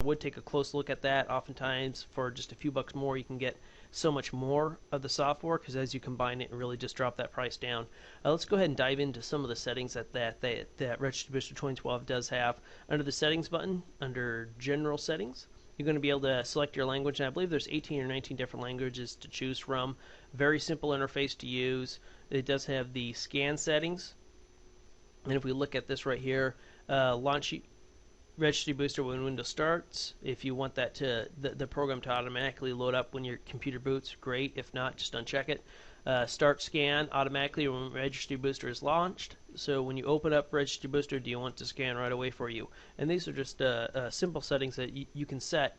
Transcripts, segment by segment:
would take a close look at that. Oftentimes, for just a few bucks more, you can get so much more of the software, because as you combine it, and really just drop that price down. Let's go ahead and dive into some of the settings that Registry Booster 2012 does have. Under the settings button, under general settings, you're going to be able to select your language, and I believe there's 18 or 19 different languages to choose from. Very simple interface to use. It does have the scan settings, and if we look at this right here, launch Registry Booster when Windows starts. If you want that the program to automatically load up when your computer boots, great. If not, just uncheck it. Start scan automatically when Registry Booster is launched. So when you open up Registry Booster, do you want to scan right away for you? And these are just simple settings that you can set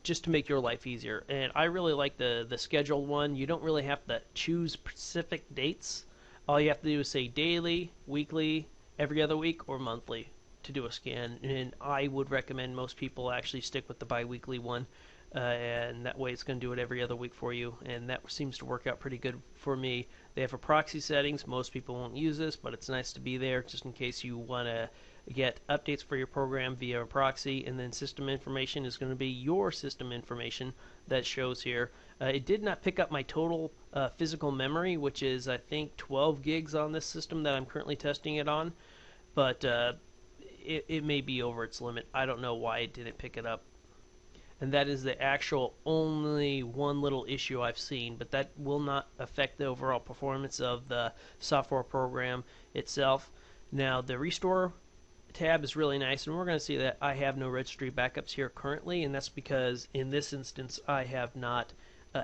just to make your life easier. And I really like the scheduled one. You don't really have to choose specific dates. All you have to do is say daily, weekly, every other week, or monthly to do a scan. And I would recommend most people actually stick with the bi-weekly one, and that way it's going to do it every other week for you, and that seems to work out pretty good for me. They have a proxy settings. Most people won't use this, but it's nice to be there just in case you want to get updates for your program via a proxy. And then system information is going to be your system information that shows here. It did not pick up my total physical memory, which is I think 12 gigs on this system that I'm currently testing it on, but it may be over its limit. I don't know why it didn't pick it up. And that is the actual only one little issue I've seen, but that will not affect the overall performance of the software program itself. Now, the restore tab is really nice, and we're going to see that I have no registry backups here currently, and that's because in this instance I have not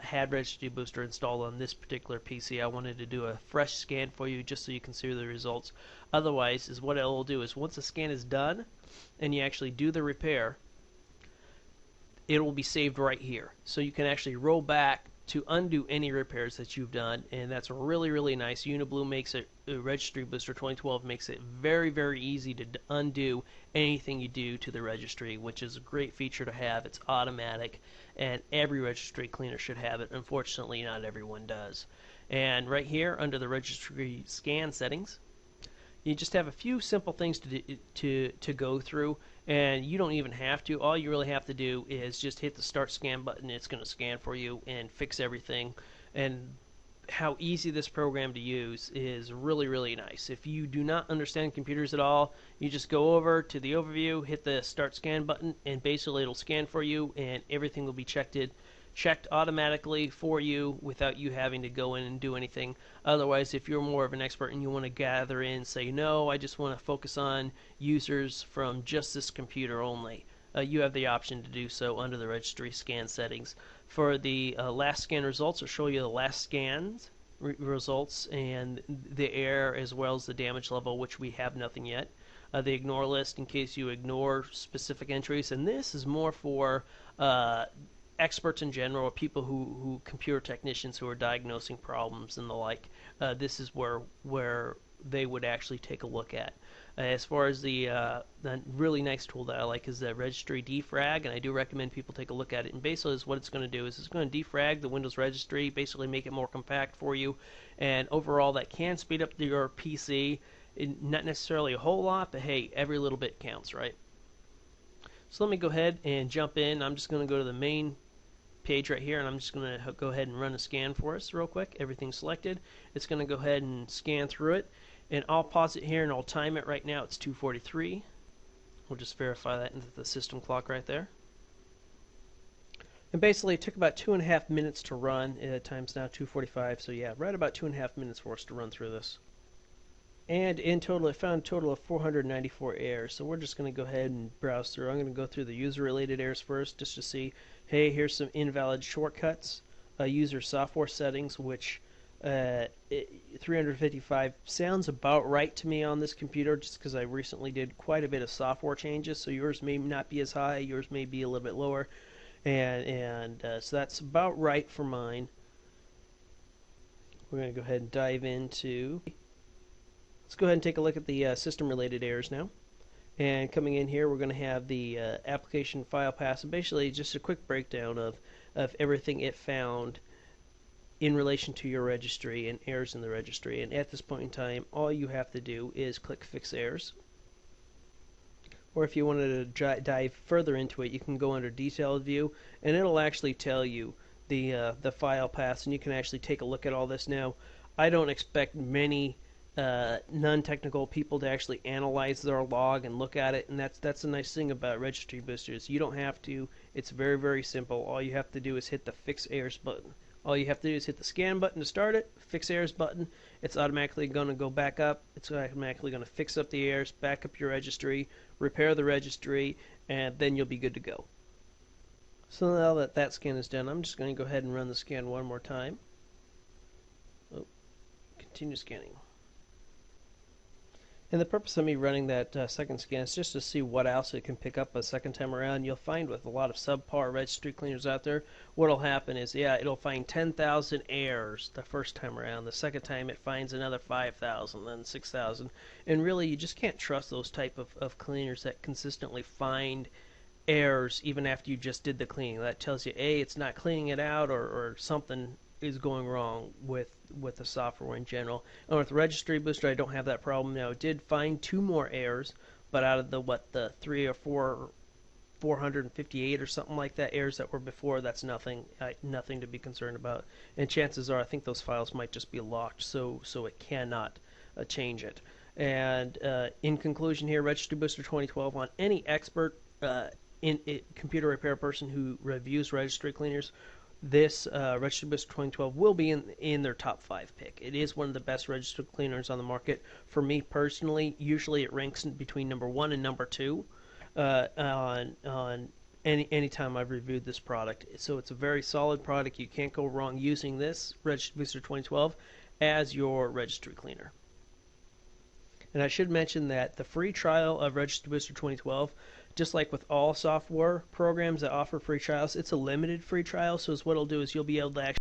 had Registry Booster installed on this particular PC. I wanted to do a fresh scan for you just so you can see the results. Otherwise, is what it will do is once the scan is done and you actually do the repair, it will be saved right here. So you can actually roll back to undo any repairs that you've done, and that's really, really nice. UniBlue makes it, Registry Booster 2012 makes it very, very easy to undo anything you do to the registry, which is a great feature to have. It's automatic, and every registry cleaner should have it. Unfortunately, not everyone does. And right here, under the registry scan settings, you just have a few simple things to go through, and you don't even have to. All you really have to do is just hit the start scan button. It's going to scan for you and fix everything. And how easy this program to use is really, really nice. If you do not understand computers at all, you just go over to the overview, hit the start scan button, and basically it'll scan for you, and everything will be checked automatically for you without you having to go in and do anything. Otherwise, if you're more of an expert and you want to gather in, say, no, I just want to focus on users from just this computer only, you have the option to do so under the registry scan settings. For the last scan results, I'll show you the last scans results and the error as well as the damage level, which we have nothing yet. The ignore list in case you ignore specific entries, and this is more for experts in general, or people who computer technicians who are diagnosing problems and the like. This is where they would actually take a look at. As far as the really nice tool that I like is the Registry Defrag, and I do recommend people take a look at it. And basically, what it's going to do is it's going to defrag the Windows registry, basically make it more compact for you, and overall that can speed up your PC. Not necessarily a whole lot, but hey, every little bit counts, right? So let me go ahead and jump in. I'm just going to go to the main page right here, and I'm just going to go ahead and run a scan for us real quick. Everything's selected. It's going to go ahead and scan through it, and I'll pause it here and I'll time it. Right now it's 2:43. We'll just verify that into the system clock right there. And basically it took about 2.5 minutes to run. Time's now 2:45, so yeah, right about 2.5 minutes for us to run through this. And in total, it found a total of 494 errors. So we're just going to go ahead and browse through. I'm going to go through the user-related errors first, just to see, hey, here's some invalid shortcuts. User software settings, which 355 sounds about right to me on this computer, just because I recently did quite a bit of software changes. So yours may not be as high, yours may be a little bit lower, and so that's about right for mine. We're going to go ahead and dive into. Let's go ahead and take a look at the system-related errors now. And coming in here, we're going to have the application file path, and basically just a quick breakdown of everything it found in relation to your registry and errors in the registry. And at this point in time, all you have to do is click Fix Errors. or if you wanted to dive further into it, you can go under Detailed View, and it'll actually tell you the file paths, and you can actually take a look at all this now. I don't expect many non-technical people to actually analyze their log and look at it, and that's the nice thing about Registry Boosters. You don't have to. It's very, very simple. All you have to do is hit the Fix Errors button. All you have to do is hit the Scan button to start it, Fix Errors button. It's automatically going to go back up. It's automatically going to fix up the errors, back up your registry, repair the registry, and then you'll be good to go. So now that that scan is done, I'm just going to go ahead and run the scan one more time. Oh, continue scanning. And the purpose of me running that second scan is just to see what else it can pick up a second time around. You'll find with a lot of subpar registry cleaners out there, what'll happen is, yeah, it'll find 10,000 errors the first time around. The second time it finds another 5,000, then 6,000. And really, you just can't trust those type of cleaners that consistently find errors even after you just did the cleaning. That tells you, A, it's not cleaning it out, or something is going wrong with the software in general. And with Registry Booster, I don't have that problem now. It did find 2 more errors, but out of the 458 or something like that errors that were before, that's nothing to be concerned about. And chances are, I think those files might just be locked, so it cannot change it. And in conclusion here, Registry Booster 2012 on any expert computer repair person who reviews registry cleaners, this Registry Booster 2012 will be in their top 5 pick. It is one of the best registry cleaners on the market. For me personally, usually it ranks between number 1 and number 2 on any time I've reviewed this product. So it's a very solid product. You can't go wrong using this Registry Booster 2012 as your registry cleaner. And I should mention that the free trial of Registry Booster 2012, just like with all software programs that offer free trials, it's a limited free trial. So what it'll do is you'll be able to actually